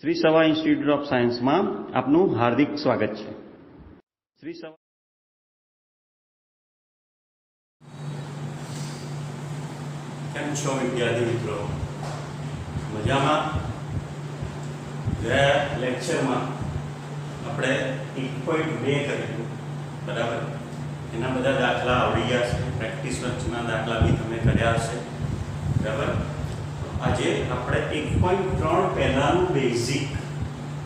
શ્રી સવા institute of સાયન્સમાં આપનું હાર્દિક સ્વાગત છે. શ્રી સવા કેમ છો વિદ્યાર્થી મિત્રો? મજામાં? ગયા લેક્ચરમાં આપણે 1.2 કર્યું, બરાબર? એના બધા દાખલા આવડી ગયા છે. પ્રેક્ટિસ વર્કના દાખલા બી તમે કર્યા હશે, બરાબર? આજે આપણે 1.3 પહેલાનું બેઝિક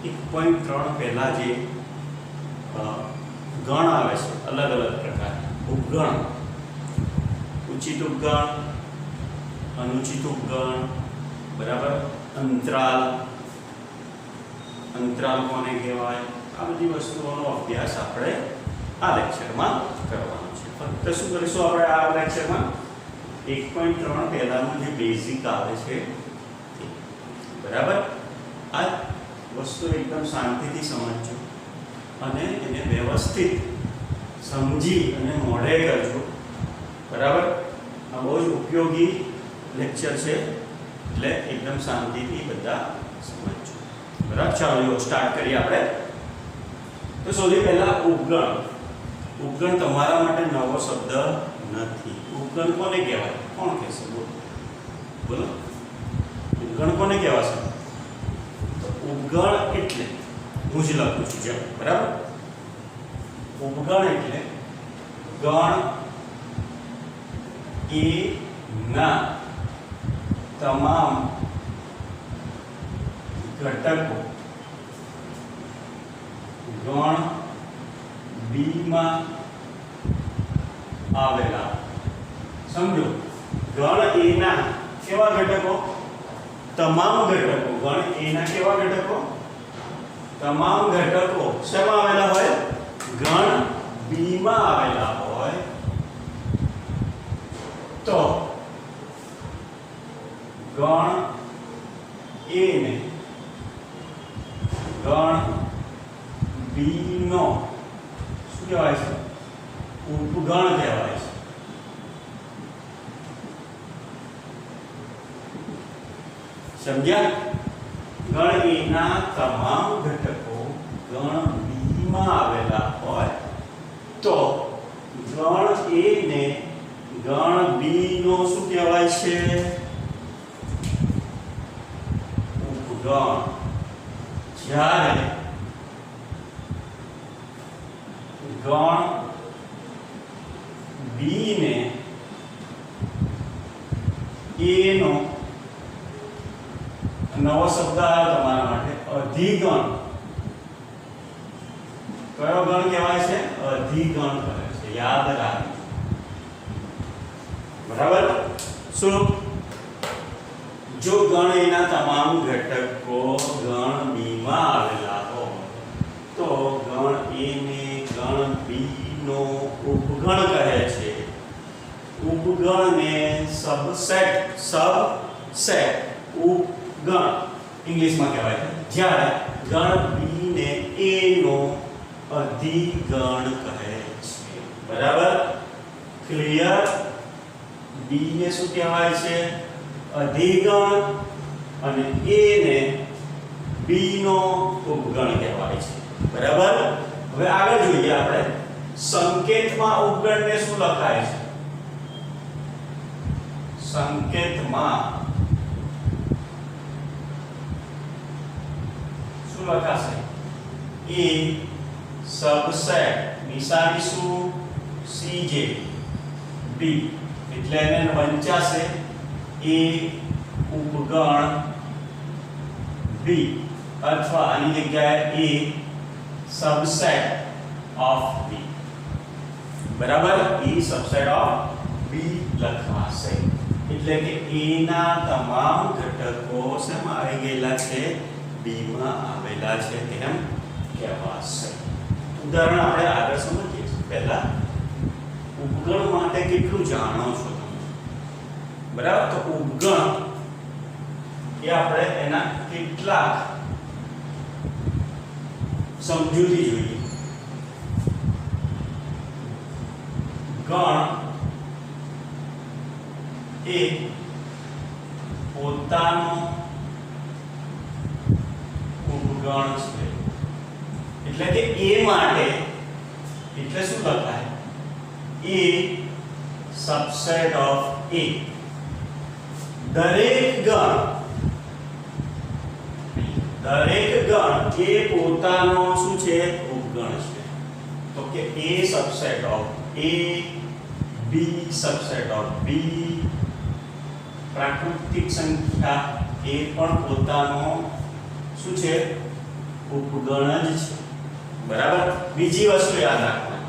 1.3 પહેલા જે ગણ આવે છે, અલગ અલગ પ્રકારના ઉપગણ, ઉચિત ઉપગણ, અનુચિત ઉપગણ, બરાબર? અંતરાલ કોને કહેવાય, આ બધી વસ્તુઓનો અભ્યાસ આપણે આ લેક્ચરમાં કરવાનો છે. ફક્ત શું કરીશું આપણે આ લેક્ચરમાં 1.3 પહેલાનું જે બેઝિક આવે છે, બરાબર? આ વસ્તુ એકદમ શાંતિથી સમજજો અને એને વ્યવસ્થિત સમજી અને મોઢે કરજો, બરાબર? આ બહુ જ ઉપયોગી લેક્ચર છે, એટલે એકદમ શાંતિથી બધા સમજજો, બરાબર? ચાલો સ્ટાર્ટ કરીએ આપણે. તો સૌથી પહેલા ઉપગણ તમારા માટે નવો શબ્દ નથી. ઉપગણ કોને કહેવાય? કોણ કહેશે? બોલો. ઉપગણ કોને કહેવાશે? તો ઉપગણ એટલે હું જ લખું છું, જેમ, બરાબર? ઉપગણ એટલે ગણ એ ના તમામ ઘટકો ગણ બી માં આવેલા. સમજો, ગણ એ ના કેવા ઘટકો? તમામ ઘટકો. ગણ એ ના કેવા ઘટકો? તમામ ઘટકો શેમાં આવેલા હોય? ગણ બી માં આવેલા હોય તો ગણ એ ને ગણ બી નો શું કહેવાય છે? ઉપગણ કહેવાય છે. સમજ્યા? ગણ એ ના તમામ ઘટકો ગણ બી માં આવેલા હોય તો ગણ એ ને ગણ બી નો શું કહેવાય છે? ઉપગણ. જ્યારે ગણ બી ને એ નો નવો શબ્દ આવ્યો તમારા માટે, અધિગણ. કયો ગણ કહેવાય છે? અધિગણ કહે છે. યાદ રાખજો, બરાબર? શું? જો ગણ એના તમામ ઘટકો ગણ બી માં આવેલા હોય તો ગણ એ ને ગણ બી નો ઉપગણ કહે છે. ઉપગણ ને સબસેટ ઉપગણ ઇંગ્લિશમાં કહેવાય છે. જ્યારે ગણ બી ને એ નો અધિગણ કહે છે, બરાબર? ક્લિયર? બી ને શું કહેવાય છે? અધિગણ, અને એ ને બી નો ઉપગણ કહેવાય છે, બરાબર? હવે આગળ જોઈએ આપણે. સંકેતમાં ઉપગણને શું લખાય છે? સંકેતમાં શું લખાશે? એ સબસેટ નિશાની શું? સીજે બી એટલે એને વંચાશે એ ઉપગણ બી, અથવા આની જગ્યાએ એ સબસેટ ઓફ બી, બરાબર? એ સબસેટ ઓફ બી લખાશે. એટલે કે એ ના તમામ ઘટકો શેમાં આવી ગયેલા છે? બી માં આવેલા છે, તેમ કહેવાશે. ઉદાહરણ આપણે આગળ સમજીએ. પહેલા ઉપગણ માટે કેટલું જાણો છો તમે? બરાબર? તો ઉપગણ એ આપણે એના કેટલાક સમજૂતી જોઈએ. ગણ એ પોતાનો ઉપગણ છે. એટલે કે a માટે એટલે શું લખાય? a subset of a. દરેક ગણ એ પોતાનો શું છે? ઉપગણ છે. તો કે a subset of a, b subset of b, પ્રાકૃતિક સંખ્યા એ પણ પોતાનો શું છે? ઉપગણ જ છે. બરાબર. બીજી વસ્તુ યાદ રાખવાની,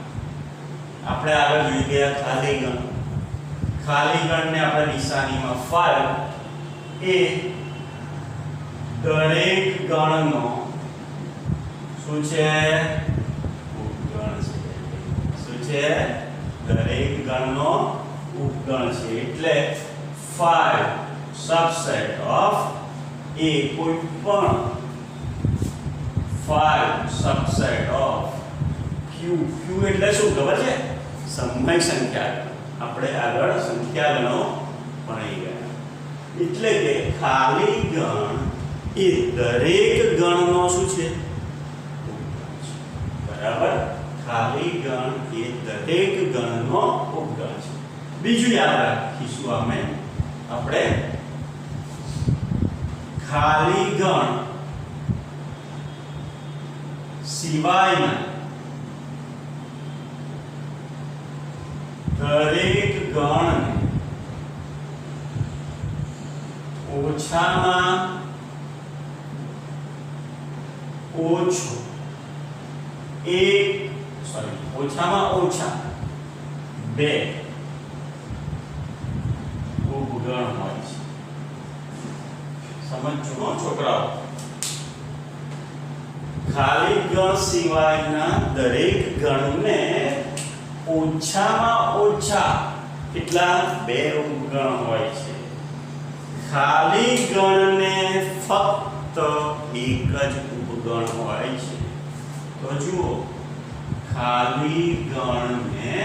આપણે આગળ જોઈ ગયા ખાલી ગણ. ખાલી ગણને આપણે નિશાનીમાં 5 એ દરેક ગણનો શું છે? ઉપગણ છે. શું છે? દરેક ગણનો ઉપગણ છે. એટલે 5 સબસેટ ઓફ a, કોઈ પણ 5 સબસેટ ઓફ q. q એટલે શું ખબર છે? સમય સંખ્યા. આપણે આગળ સંખ્યા ગણો ભણી ગયા. એટલે કે ખાલી ગણ એ દરેક ગણનો શું છે? ઉપગણ છે. બરાબર. ખાલી ગણ એ દરેક ગણનો ઉપગણ છે. બીજું યાદ રાખીશું આપણે ખાલી ગણ સિવાયના દરેક ગણને ઓછામાં ઓછો ઓછામાં ઓછા 2 ઉપગણ હોય છે. સમજો છોકરાઓ. ખાલી ગણ સિવાયના દરેક ગણને ઓછામાં ઓછા કેટલા? 2 ઉપગણ હોય છે. ખાલી ગણને ફક્ત એક જ ઉપગણ હોય છે. તો જુઓ, ખાલી ગણને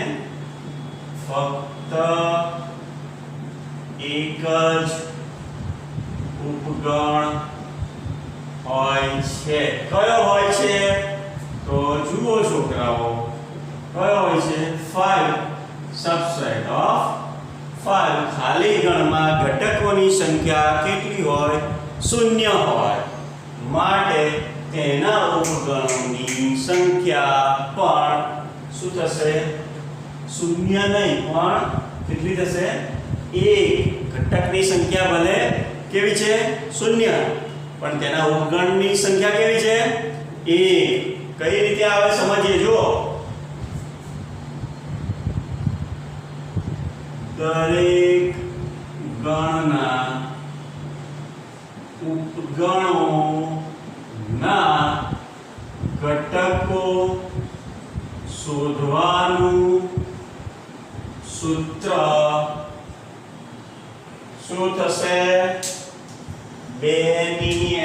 ફક્ત એક જ ઉપગણ હોય છે. કયો હોય છે? તો જુઓ છોકરાઓ, કયો હોય છે? 5 સબસેટ ઓફ 5. ખાલી ગણમાં ઘટકોની સંખ્યા કેટલી હોય? 0 હોય. માટે તેના ઉપગણોની સંખ્યા પણ શું થશે? 0 નહીં, પણ કેટલી થશે? 1. ઘટકની સંખ્યા ભલે કેવી છે? 0, પણ તેના ઉપગણની સંખ્યા કેવી છે? 1. કઈ રીતે આવે સમજીએ. જુઓ, દરેક ગણના ઉપગણોના ઘટકો શોધવાનું સૂત્ર શું થશે? 2 ની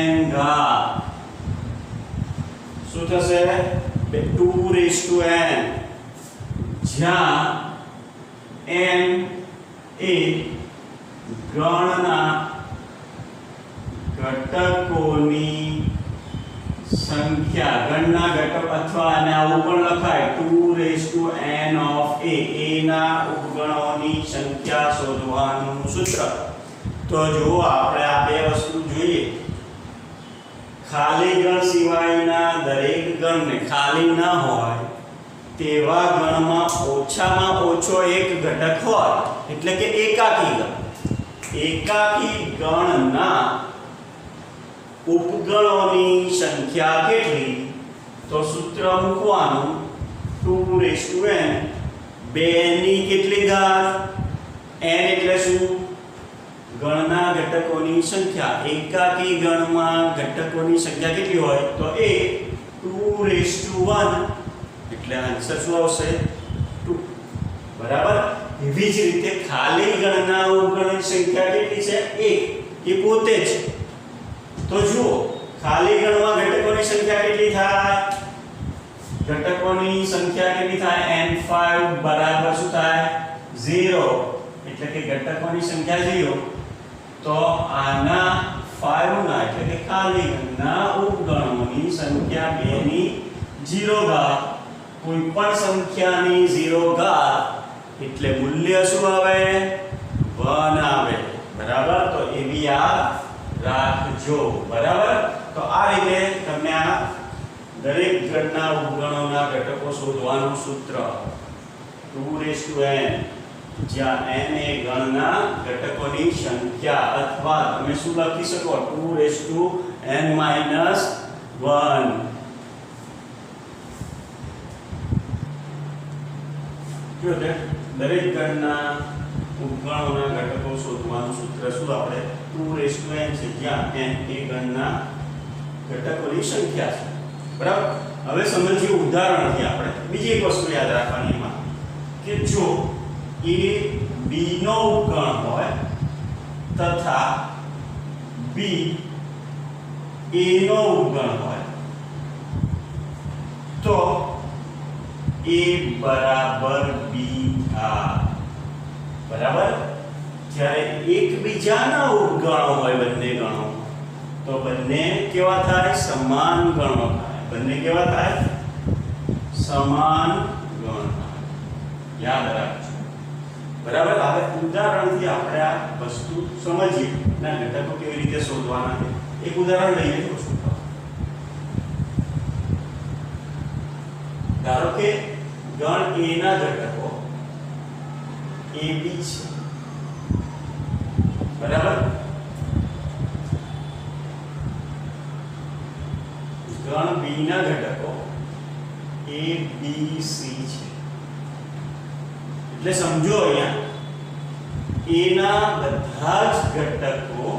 n ઘાત. શું થશે? 2n, જ્યાં n એ ગણના ઘટકોની સંખ્યા, ગણના ઘટક, અથવા આને આવું પણ લખાય 2n of a, ના ઉપગણોની સંખ્યા શોધવાનું સૂત્ર. તો જો આપણે આ બે વસ્તુ જોઈએ. ખાલી ગણ સિવાયના દરેક ગણને ખાલી ન હોય તેવા ગણમાં ઓછામાં ઓછો એક ઘટક હોય, એટલે કે એકાકી ગણ. એકાકી ગણના ઉપગણોની સંખ્યા કેટલી? તો સૂત્ર મૂકવાનું 2n, 2 ની કેટલી ઘાત? n એટલે શું? ગણના ઘટકોની સંખ્યા. એકાકી ગણમાં ઘટકોની સંખ્યા કેટલી હોય? તો 2n, એટલે આન્સર શું આવશે? 2. બરાબર. એવી જ રીતે ખાલી ગણના ઉપગણોની સંખ્યા કેટલી છે? 1. એ પોતે જ. તો જુઓ, ખાલી ગણમાં ઘટકોની સંખ્યા કેટલી થાય? ઘટકોની સંખ્યા કેટલી થાય? n5 બરાબર શું થાય? 0. એટલે કે ઘટકોની સંખ્યા 0. તો આના 5 ના એટલે કે ખાલી ગણના ઉપગણોની સંખ્યા 2 ની 0 ઘાત કોઈ પણ સંખ્યાની 0 ઘાત એટલે મૂલ્ય શું આવે 1 આવે બરાબર તો એ બી યાદ રાખજો બરાબર તો આ રીતે તમને આ દરેક ગણના ઉપગણોના ઘટકો શોધવાનું સૂત્ર 2n જ્યાં n એ ગણના ઘટકોની સંખ્યા અથવા તમે શું લખી શકો 2n - 1 જો દરેક ગણના ઉપગણોના ઘટકો શોધવાનું સૂત્ર શું આપણે 2n છે જ્યાં n એ ગણના ઘટકોની સંખ્યા છે બરાબર હવે સમજીએ ઉદાહરણથી આપણે બીજી એક વસ્તુ યાદ રાખવાની એમાં કે જો a b નો ઉપગણ હોય તથા b a નો ઉપગણ હોય તો a બરાબર b બરાબર જ્યારે એકબીજાના ઉપગણો હોય બંને ગણો તો બંને કેવા થાય સમાન ગણો થાય બંને કેવા થાય સમાન ગણ થાય યાદ રાખજો બરાબર હવે ઉદાહરણથી આપણે આ વસ્તુ સમજીએ ના ઘટકો કેવી રીતે શોધવાના છે એક ઉદાહરણ લઈએ તો શું ધારો કે ગણ a ના ઘટકો ab છે બરાબર ગણ b ના ઘટકો a b c છે એટલે સમજો અહીંયા a ના બધા જ ઘટકો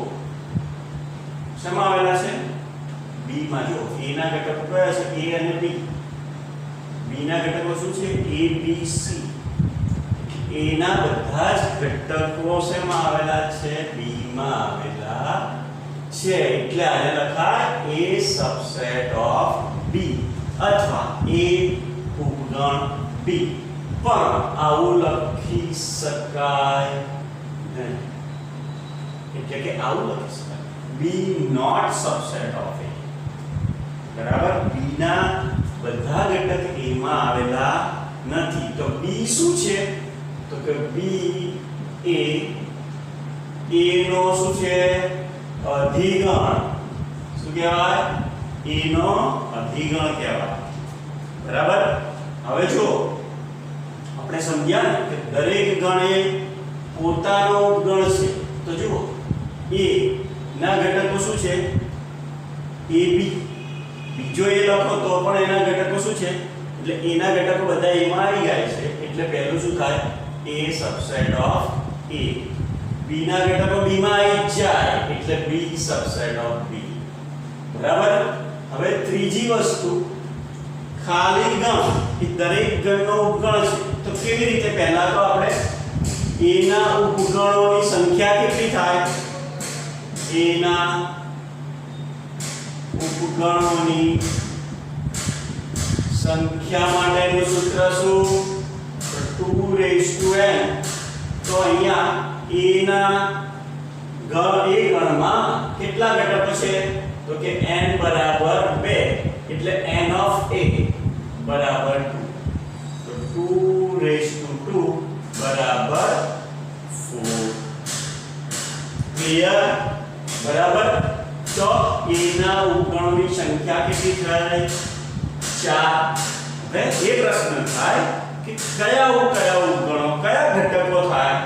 શેમાં આવેલા છે b માં જો a ના ઘટકો કયા છે a અને b b ના ઘટકો શું છે a b c a ના બધા જ ઘટકો શેમાં આવેલા છે b માં આવેલા છે એટલે આને લખાય a સબસેટ ઓફ b અથવા a ઉપગણ b પણ આવું લખી શકાય નહીં એટલે કે આવું લખી શકાય b not subset of a બરાબર b ના બધા ઘટક a માં આવેલા નથી તો b શું છે તો કે b એ a નો શું છે અધિગણ શું કહેવાય a નો અધિગણ કહેવાય બરાબર હવે જો આપણે સમજ્યા ને કે દરેક ગણ એ પોતાનો ઉપગણ છે તો જુઓ a ના ઘટકો શું છે ab બીજો એ લખો તો પણ એના ઘટકો શું છે એટલે a ના ઘટકો બધા a માં આવી જાય છે એટલે પહેલું શું થાય a subset of a b ના ઘટકો b માં આવી જાય એટલે b સબસેટ ઓફ b બરાબર હવે ત્રીજી વસ્તુ ખાલી ગણ એ દરેક ગણનો ઉપગણ છે તો કેવી રીતે પહેલા તો આપણે a ના ઉપગણોની સંખ્યા કેટલી થાય a ના ઉપગણોની સંખ્યા માટેનું સૂત્ર શું 2n તો અહીંયા a ના ગણમાં કેટલા ઘટકો છે તો કે n બરાબર 2 એટલે n of a બરાબર 2 તો 2 બરાબર 4 ક્લિયર બરાબર તો a ના ઉપગણોની સંખ્યા કેટલી થાય 4 હવે એ પ્રશ્ન થાય કે કયા ઉપગણો કયા ઘટકો થાય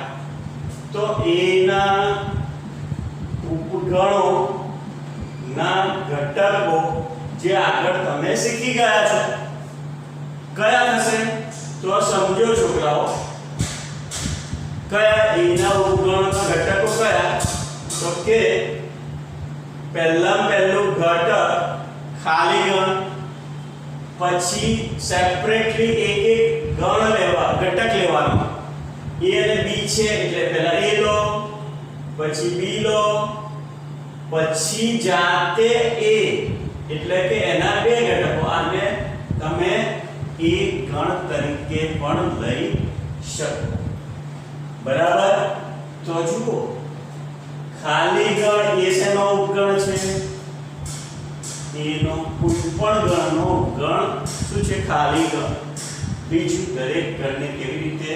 તો a ના ઉપગણો ના ઘટકો જે આગળ તમે શીખી ગયા છો કયા થશે તો સમજો છોકરાઓ કયા a ના ઉપગણોના ઘટકો કયા તો કે પહેલું ઘટક ખાલી ગણ પછી સેપરેટલી એક ઘટક લેવાનો a અને b છે એટલે પહેલા a લો પછી b લો પછી જાતે a એટલે કે એના બે ઘટકો આને તમે એક ગણ તરીકે પણ લઈ શકો બરાબર તો જુઓ ખાલી ગણ એ શેનો ઉપગણ છે? એનો કોઈ પણ ગણનો ઉપગણ શું છે? ખાલી ગણ. બીજું, દરેક ગણને કેવી રીતે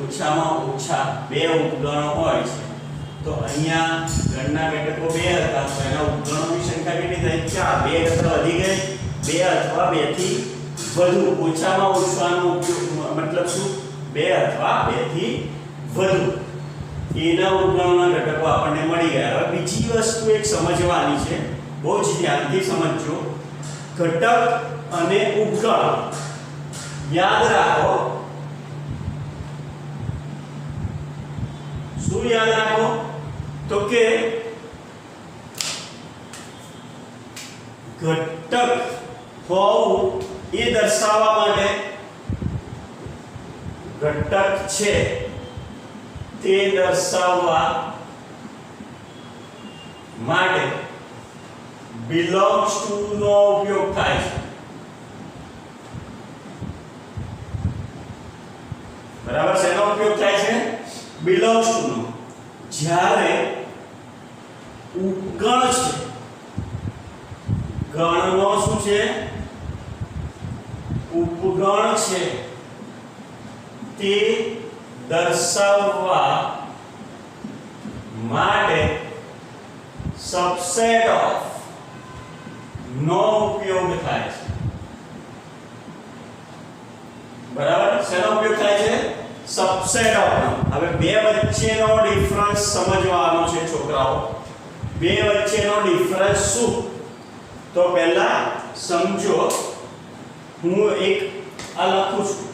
ઓછામાં ઓછા બે ઉપગણો હોય છે. તો અહીંયા ગણના ઘટકો 2 હતા તો એના ઉપગણોની સંખ્યા કેટલી થઈ? 4. 2 કરતા વધી ગઈ. 2 અથવા 2 થી વધુ. ઓછામાં ઓછાનો ઉપયોગ મતલબ શું? 2 અથવા 2 થી વધુ. એના ઉપગણોના ઘટકો આપણને મળી ગયા. હવે બીજી વસ્તુ એક સમજવાની છે, બહુ જ ધ્યાનથી સમજજો. ઘટક અને ઉપગણ યાદ રાખો. શું યાદ રાખો? તો કે ઘટક હોવું એ દર્શાવવા માટે, ઘટક છે તે દર્શાવવા માટે belongs to નો ઉપયોગ થાય છે. બરાબર? શેનો ઉપયોગ થાય છે? belongs to નો. જ્યારે ઉપગણ છે, ગણનો શું છે? ઉપગણ છે તે દર્શાવવા માટે સબસેટ ઓફ નો ઉપયોગ થાય છે. બરાબર? શેનો ઉપયોગ થાય છે? સબસેટ ઓફ નો. હવે બે વચ્ચેનો ડિફરન્સ સમજવાનો છે છોકરાઓ. બે વચ્ચેનો ડિફરન્સ શું? તો પહેલા સમજો, હું એક આ લખું છું.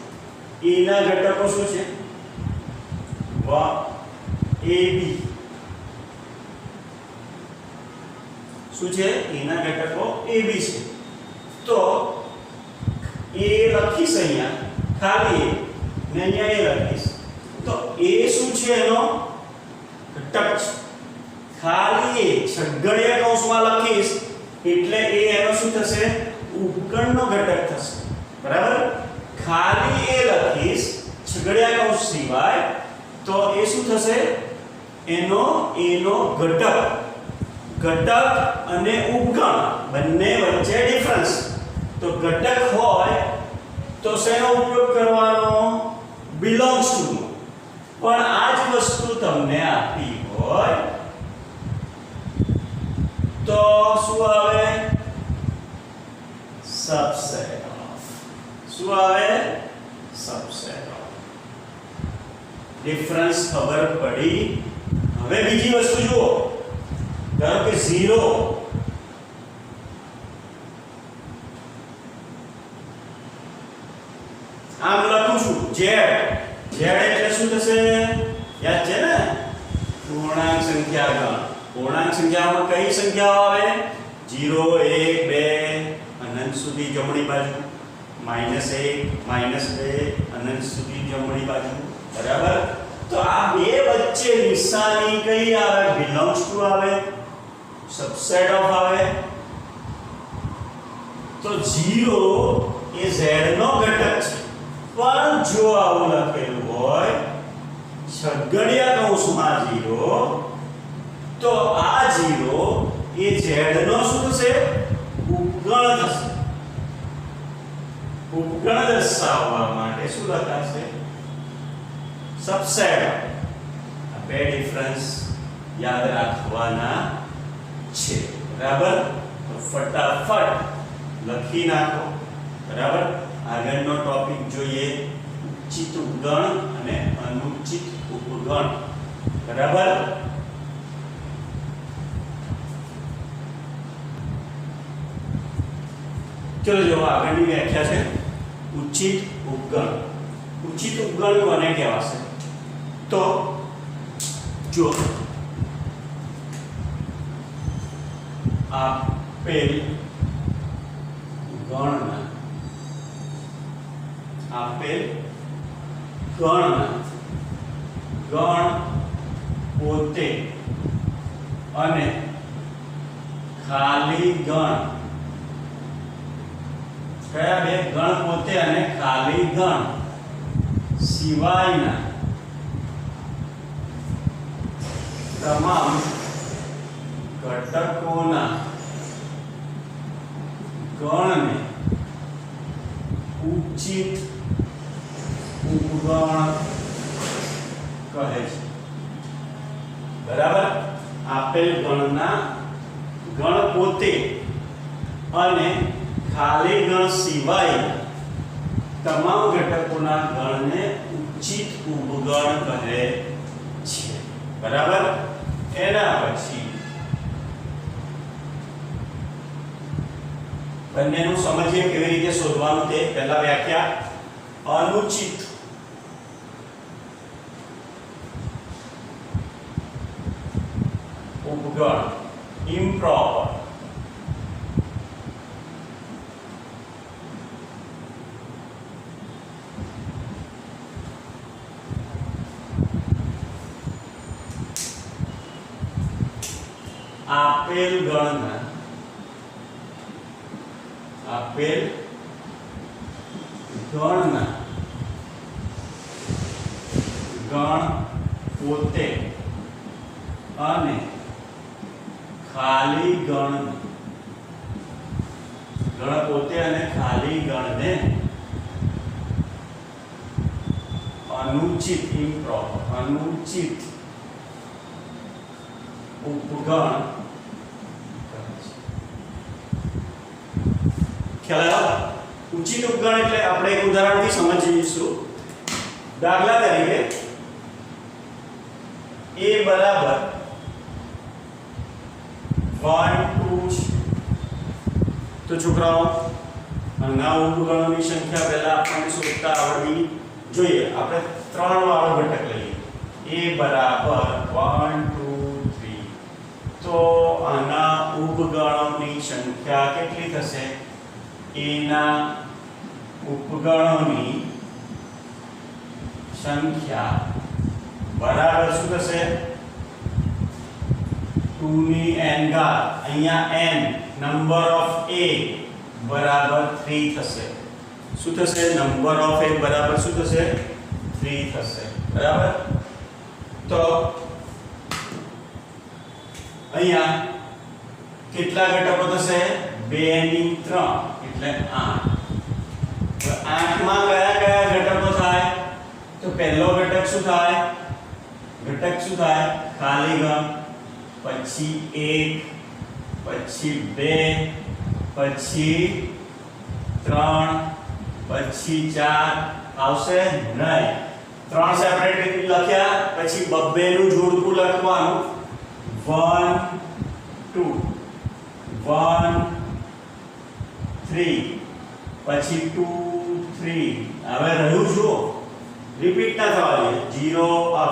a ના ઘટકો શું છે? AB. શું છે? a ના ઘટકો AB છે. તો a લખીશ અહીંયા ખાલી ને અહીંયા a લખીશ. તો a શું છે? એનો ઘટક છે. ખાલી a છગડીયા કૌંસમાં લખીશ એટલે a એનો શું થશે? ઉપગણનો ઘટક થશે. બરાબર? ખાલી a લખીશ છગડીયા કૌંસ સિવાય તો એ શું થશે? એનો ઘટક. ઘટક અને ઉપગણ બંને વચ્ચે ડિફરન્સ. તો ઘટક હોય તો શેનો ઉપયોગ કરવાનો? belongs to નો. પણ આ જ વસ્તુ તમને આપી હોય તો શું આવે? subset of. શું આવે? subset of. ડિફરન્સ ખબર પડી? હવે બીજી વસ્તુ જુઓ. ધારો કે 0 આમ લખું છું z. z એટલે શું થશે? યાદ છે ને? પૂર્ણાંક સંખ્યા ગણ. પૂર્ણાંક સંખ્યામાં કઈ સંખ્યાઓ આવે? 0 1 2 અનંત સુધી જમણી બાજુ, -1 -2 અનંત સુધી જમણી બાજુ. બરાબર? તો આ બે વચ્ચે નિશાની કઈ આવે? belongs to આવે, subset of આવે. તો 0 એ z નો ઘટક છે. પણ જો આવું લખેલું હોય છગડીયા કૌંસમાં 0 તો આ 0 એ z નો શું થશે? ઉપગણ થશે. ઉપગણ દર્શાવવા માટે શું લખાશે? સબસેટ. આ બે ડિફરન્સ યાદ રાખવાના છે. બરાબર? તો ફટાફટ લખી નાખો. બરાબર? આગળનો ટોપિક જોઈએ ઉચિત ઉપગણ અને અનુચિત ઉપગણ. બરાબર? ચલો જો આગળની વ્યાખ્યા છે ઉચિત ઉપગણ. ઉચિત ઉપગણ કોને કહેવાશે? તો જો આપેલ ગણના ગણ પોતે અને ખાલી ગણ, કયા બે? ગણ પોતે અને ખાલી ગણ સિવાયના તમામ ઘટકોના ગણને ઉચિત ઉપગણ કહે છે. બરાબર. આપેલ ગણના ગણ પોતે અને ખાલી ગણ સિવાય તમામ ઘટકોના ગણને ઉચિત ઉપગણ કહે છે. બરાબર. એના પછી બંનેનું સમજીએ કેવી રીતે શોધવાનું તે. પહેલા વ્યાખ્યા. અનુચિત ઉપગણ, improper, આપેલ ગણના ગણ પોતે અને ખાલી ગણને અનુચિત ઉપગણ. ખ્યાલ આવ્યો? ઉચિત ઉપગણ એટલે આપણે એક ઉદાહરણથી સમજીશું. દાખલા તરીકે a બરાબર 1 2 તો છોકરાઓ આના ઉપગણોની સંખ્યા પહેલા આપણને શોધતા આવડવી જોઈએ. આપણે 3 વાળો ઘટક લઈએ. a બરાબર 1 2 3 તો આના ઉપગણોની સંખ્યા કેટલી થશે? a ના ઉપગણોની સંખ્યા બરાબર શું થશે? 2 ની n ઘાત. અહીંયા n નંબર ઓફ a બરાબર 3 થશે. શું થશે? નંબર ઓફ a બરાબર શું થશે? 3 થશે. બરાબર. તો અહીંયા કેટલા ઘટકો થશે? 2 ની 3 એટલે 8. તો 8 માં કયા કયા ઘટકો થાય? તો પહેલો ઘટક શું થાય? ખાલી ગણ, પછી 1, પછી 2, પછી 3, પછી 4 આવશે નહીં. 3 સેપરેટ લખ્યા, પછી બબ્બે નું જોડકું લખવાનું. 1 2 1 3 પછી 2 3. હવે રહ્યું જુઓ, રિપીટ ના થવા જોઈએ. 0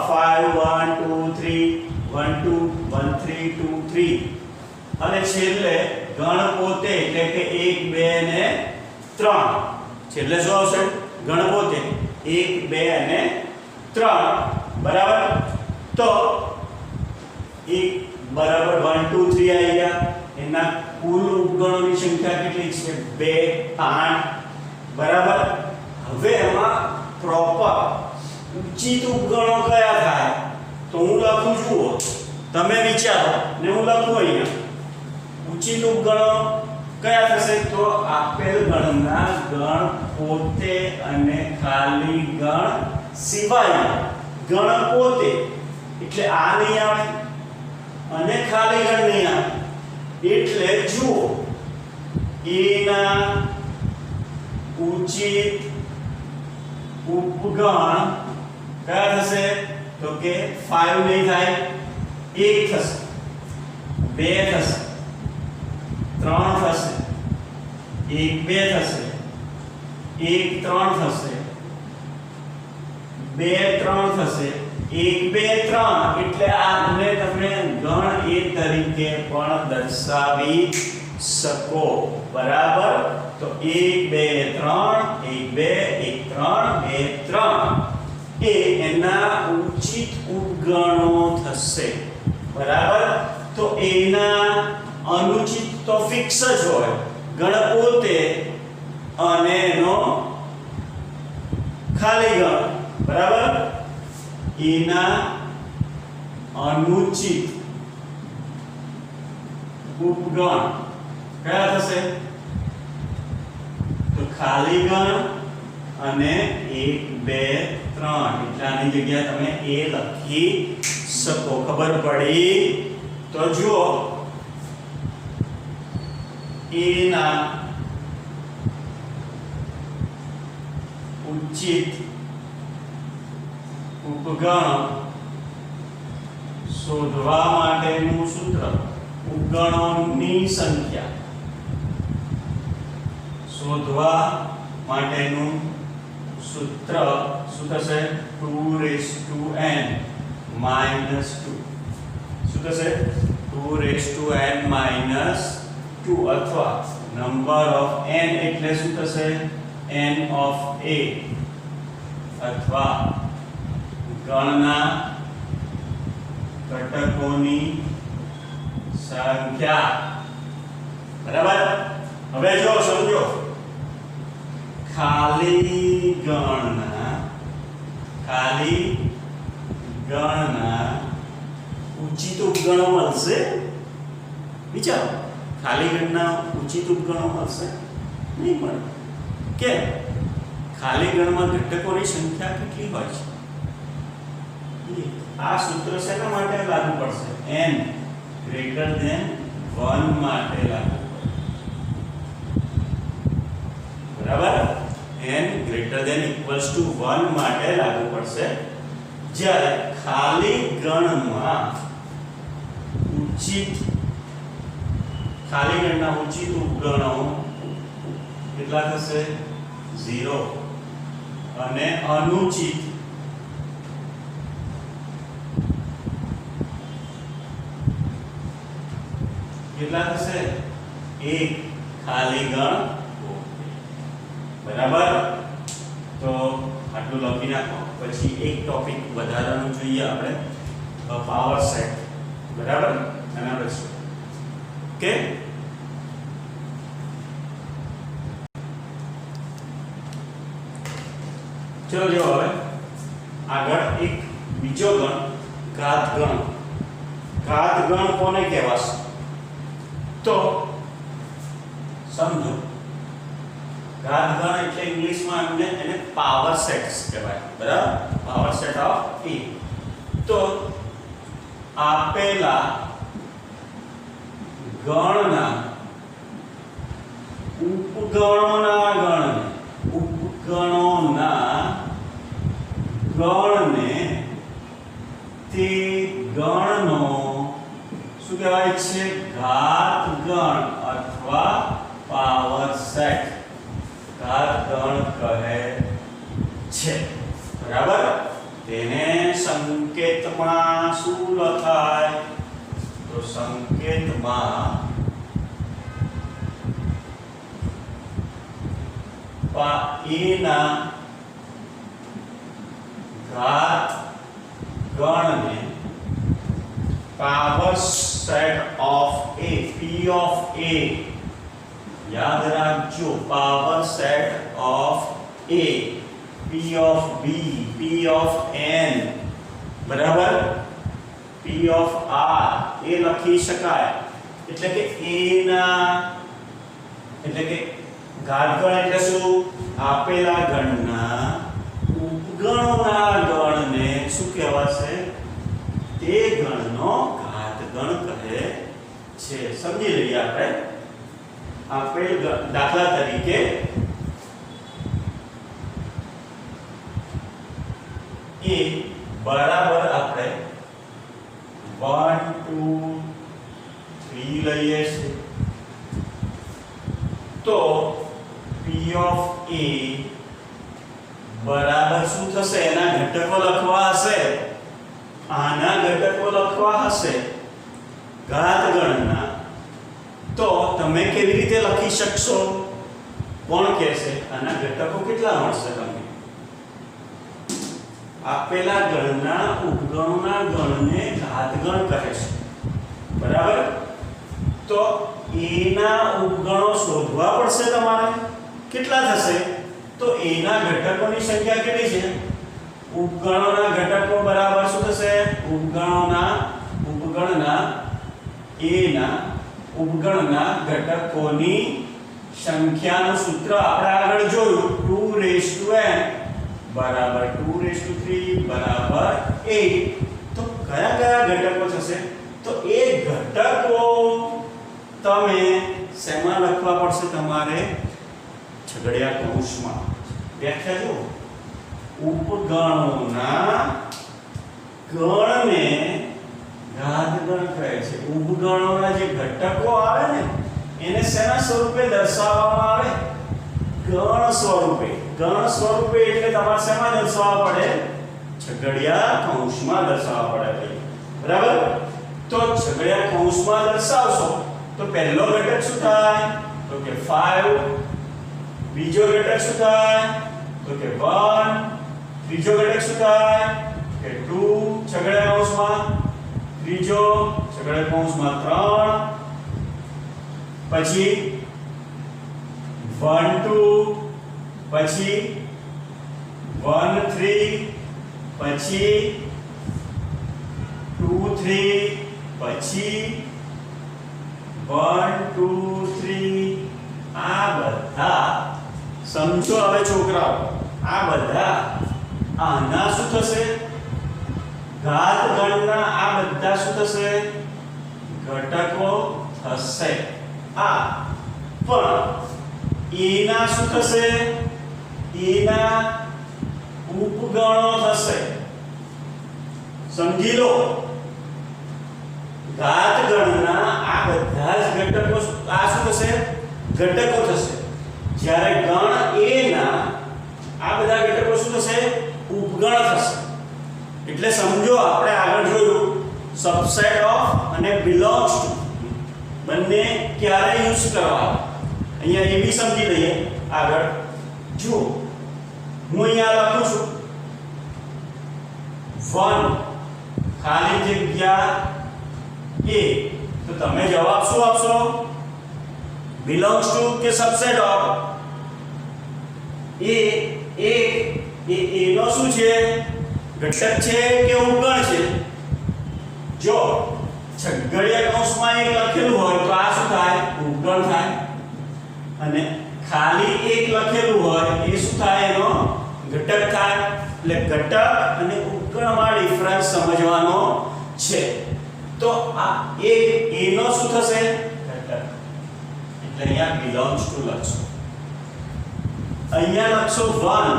5 1 2 3 1 2 1 3 2 3 અને છેલ્લે ગણ પોતે એટલે કે 1 2 ને 3. છેલ્લે શું આવશે? ગણ પોતે 1 2 અને 3. બરાબર. તો 1 બરાબર 1 2 3 આવી ગયા. એના કુલ ઉપગણોની સંખ્યા કેટલી છે? 2 8. બરાબર. હવે એમાં પ્રોપર ઉચિત ઉપગણો કયા થાય? તો હું લખું જુઓ, તમે વિચારો ને હું લખું અહીંયા. ઉચિત ઉપગણો કયા થશે? તો આપેલ ગણના ગણ પોતે અને ખાલી ગણ સિવાય. ગણ પોતે એટલે આ નહીં આવે અને ખાલી ગણ નહીં આવે. એટલે જુઓ, a ના ઉચિત ઉપગણ કયા થશે? તો કે 5 નહીં થાય, 1 થશે, 2 થશે, 3 થશે, 1 2 થશે, 1 3 થશે, 2 3 થશે, 1 2 3. એટલે આને તમે ગણ a તરીકે પણ દર્શાવી શકો. બરાબર. તો 1 2 3 1 2 1 3 2 3 એ એના ઉચિત ઉપગણો થશે. બરાબર. તો એના અનુચિત તો ફિક્સ જ હોય, ગણ પોતે અને એનો ખાલી ગણ. બરાબર. એના અનુચિત ઉપગણ કયા થશે? તો ખાલી ગણ અને 1 2 3 એટલે આની જગ્યાએ તમે a લખી શકો. ખબર પડી? તો જુઓ a ના ઉચિત ઉપગણ શોધવા માટેનું સૂત્ર, ઉપગણોની સંખ્યા શોધવા માટેનું સૂત્ર શું થશે? 2n - 2. શું થશે? 2n - 2 અથવા નંબર ઓફ n એટલે શું થશે? n of a અથવા ગણના ઘટકોની સંખ્યા. બરાબર? હવે જો સમજો, ખાલી ગણના ઉચિત ઉપગણો મળશે? વિચારો, ખાલી ગણના ઉચિત ઉપગણો મળશે? નહીં મળે. કેમ? ખાલી ગણમાં ઘટકોની સંખ્યા કેટલી હોય છે? આ સૂત્ર શેના માટે લાગુ પડશે? n greater than 1 માટે લાગુ પડશે. બરાબર? n greater than equals to 1 માટે લાગુ પડશે. જ્યારે ખાલી ગણના ઉચિત ઉપગણો કેટલા થશે? 0 અને અનુચિત કેટલા થશે? 1 ખાલી ગણ. બરાબર? તો આટલું લખી નાખો. પછી એક ટોપિક વધારાનું જોઈએ આપણે, પાવર સેટ. બરાબર? એના પછી ઓકે. ચલો જો હવે આગળ એક બીજો ગણ, ઘાત ગણ. ઘાત ગણ કોને કહેવાશે? તો સમજો, ઘાત ગણ એટલે ઇંગ્લિશમાં એને પાવર સેટ્સ કહેવાય. બરાબર? Power set of a. તો આપેલા ગણના ઉપગણોના ગણને તે ગણનો શું કહેવાય છે? ઘાત ગણ અથવા પાવર સેટ. ઘાત ગણ કહે છે. બરાબર? તેને સંકેતમાં શું લખાય? તો સંકેતમાં a ના ઘાત ગણને power set of a, p of a. યાદ રાખજો, power set of a, p of b, p of n. બરાબર? p of r એ લખી શકાય. એટલે કે a ના એટલે કે ઘાત ગણ એટલે શું? આપેલા ગણના ઉપગણોના ગણને શું કહેવાશે? તે ગણનો ઘાત ગણ કહે છે. સમજી લઈએ આપણે. આપેલ દાખલા તરીકે a બરાબર આપણે 1 2 3 લઈએ છીએ. તો p of a બરાબર શું થશે? એના ઘટકો લખવા હશે, આના ઘટકો લખવા હશે ઘાત ગણના. તો તમે કેવી રીતે લખી શકશો? કોણ કહેશે? આના ઘટકો કેટલા મળશે તમને? આપેલા ગણના ઉપગણોના ગણને ઘાત ગણ કહે છે. બરાબર? તો a ના ઉપગણો શોધવા પડશે તમારે. કેટલા થશે? તો a ના ઘટકોની સંખ્યા કેટલી છે? ઉપગણોના ઘટકો બરાબર શું થશે? ઉપગણના a ના ઉપગણના ઘટકોની સંખ્યાનું સૂત્ર આપણે આગળ જોયું 2n બરાબર 2 બરાબર 8. તો કયા કયા ઘટકો થશે? તો એ ઘટકો તમે શેમાં લખવા પડશે? તમારે છગડીયા કૌંસમાં. વ્યાખ્યા જો, ઉપગણોના ગણને ઘાતગણ કહે છે. ઉપગણોના જે ઘટકો આવે ને એને શેના સ્વરૂપે દર્શાવવામાં આવે? ગણ સ્વરૂપે. ગણ સ્વરૂપે એટલે તમારે શેમાં દર્શાવવા પડે? છગડીયા કૌંસમાં દર્શાવવા પડે ભાઈ. બરાબર? તો છગડીયા કૌંસમાં દર્શાવશો તો પહેલો ઘટક શું થાય? તો કે 5. બીજો ઘટક શું થાય? તો કે 1. ત્રીજો ઘટક શું થાય? કે 2 છગડીયા કૌંસમાં. ત્રીજો છગડીયા કૌંસમાં 3. પછી 1 2, પછી 1 3, પછી 2 3, પછી 1 2 3. આ બધા સમજો હવે છોકરાઓ, આ બધા આના શું થશે? ઘાત ગણના આ બધા શું થશે? ઘટકો થશે. આ પણ એના શું થશે? એના ઉપગણો થશે. સમજી લો, ઘાત ગણના આ બધા જ ઘટકો આ શું થશે? ઘટકો થશે. જ્યારે ગણ a ના આ બધા ઘટકો શું થશે? ઉપગણ થશે. એટલે સમજો આપણે આગળ જોયું સબસેટ ઓફ અને બિલોંગ્સ ટુ બંને ક્યારે યુઝ કરવા. અહીંયા એ બી સમજી લઈએ. આગળ જો હું અહીંયા લખું છું 1 ખાલી જગ્યા a, તો તમે જવાબ શું આપશો? બિલોંગ્સ ટુ કે સબસેટ ઓફ? a નો શું છે? ઘટક છે કે ઉપગણ છે? જો છગડીયા કૌંસમાં એક લખેલું હોય તો આ શું થાય? ઉપગણ થાય. અને ખાલી એક લખેલું હોય એ શું થાય? એનો ઘટક થાય. એટલે ઘટક અને ઉપગણમાં ડિફરન્સ સમજવાનો છે. તો આ એક a નો શું થશે? ઘટક. એટલે અહીંયા બિલોંગ્સ ટુ લખશો. અહીંયા લખશો 1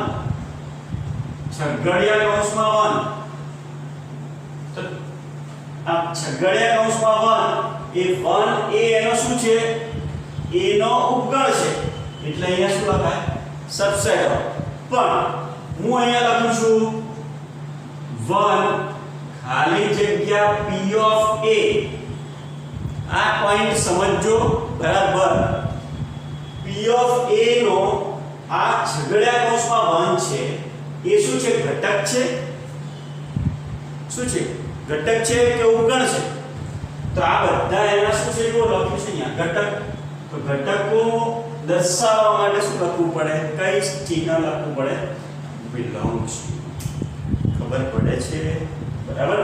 છગડીયા કૌંસમાં 1. તો આ છગડીયા કૌંસમાં 1 એ 1 એ એનો શું છે? a નો ઉપગણ છે. એટલે અહીંયા શું લખાય? Subset of. પણ હું અહીંયા લખું છું 1 ખાલી જગ્યા p ઓફ a. આ પોઈન્ટ સમજજો બરાબર. p ઓફ a નો આ છગડીયા કૌંસમાં 1 છે એ શું છે? ઘટક છે. શું છે? ઘટક છે કે ઉપગણ છે? તો આ બધા એના શું છે? જો લખ્યું છે અહીંયા ઘટક. તો ઘટકો દર્શાવવા માટે શું લખવું પડે? કઈ ચિહ્ન લખવું પડે? બિલોંગ્સ. ખબર પડે છે? બરાબર.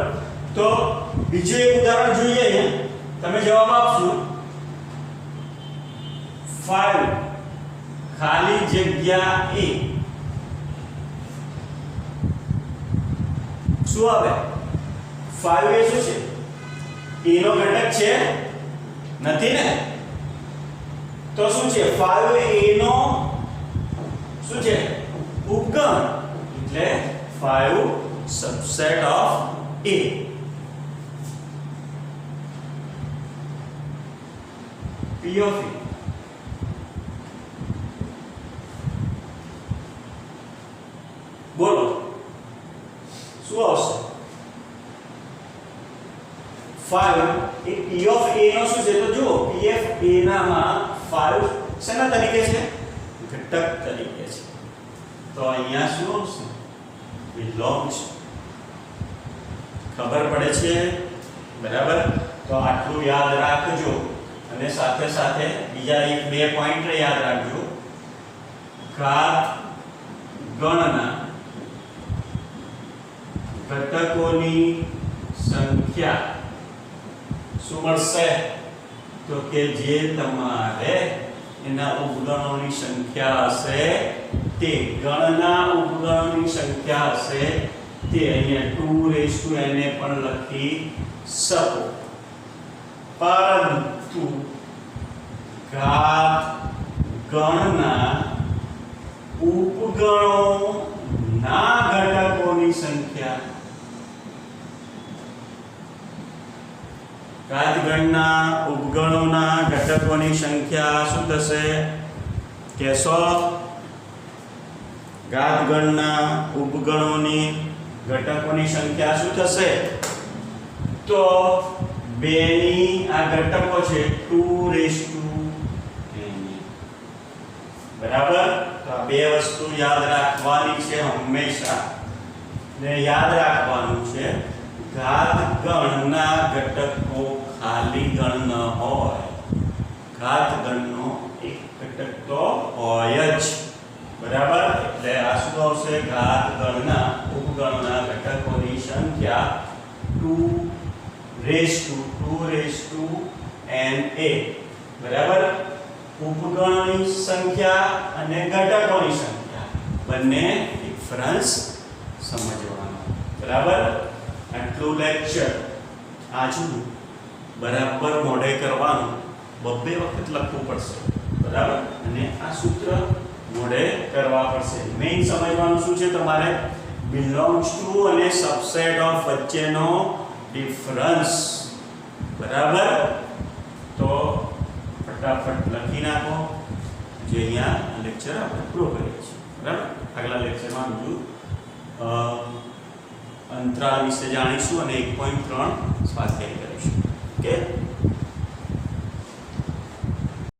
તો બીજું એક ઉદાહરણ જોઈએ. અહીંયા તમે જવાબ આપશો 5 ખાલી જગ્યા a. શું આવે? 5 એ શું છે? a નો ઘટક છે? નથી ને? તો શું છે? 5 એ a નો શું છે? ઉપગણ. એટલે 5 subset of a. p of a. બોલો શું આવશે? 5 એ p of a નો શું છે? તો જુઓ p of a નામાં 5 શેના તરીકે છે? ઘટક તરીકે છે. તો અહીંયા શું આવશે? બિલોંગ્સ. ખબર પડે છે? બરાબર. તો આટલું યાદ રાખજો અને સાથે સાથે બીજા એક બે પોઈન્ટ યાદ રાખજો. ઘાત ગણના ઘટકોની સંખ્યા શું મળશે? તો કે જે તમારે એના ઉપગણોની સંખ્યા હશે તે ગણના ઉપગણોની સંખ્યા હશે તે અહીંયા 2n પણ લખી શકો, પરંતુ ઘાત ગણના ઉપગણોના ઘટકોની સંખ્યા, ઘાત ગણના ઉપગણોના ઘટકોની સંખ્યા શું થશે કહેશો? ઘાત ગણના ઉપગણોની ઘટકોની સંખ્યા શું થશે? તો 2 ની આ ઘટકો છે 2n, બરાબર? તો આ બે વસ્તુ યાદ રાખવાની છે હંમેશા, ને યાદ રાખવાનું છે ઘાત ગણના ઘટકો ખાલી ગણ ન હોય, ઘાત ગણનો એક ઘટક તો હોય જ, બરાબર? એટલે આ શું આવશે? ઘાત ગણના ઉપગણના ઘટકોની સંખ્યા 2n, બરાબર? ઉપગણોની સંખ્યા અને ઘટકોની સંખ્યા બંને ડિફરન્સ સમજવાનો, બરાબર? આટલું લેક્ચર આજનું બરાબર મોઢે કરવાનું, બબ્બે વખત લખવું પડશે, બરાબર? અને આ સૂત્ર મોઢે કરવા પડશે. મેઇન સમજવાનું શું છે તમારે? બિલોંગ્સ ટુ અને સબસેટ ઓફ વચ્ચેનો ડિફરન્સ, બરાબર? તો ફટાફટ લખી નાખો જે અહીંયા લેક્ચર આપણે પૂરો કરીએ છીએ, બરાબર? આગલા લેક્ચરમાં બીજું અંતરાલ વિશે જાણીશું અને 1.3 સ્વાધ્યાય કરીશું. ઓકે.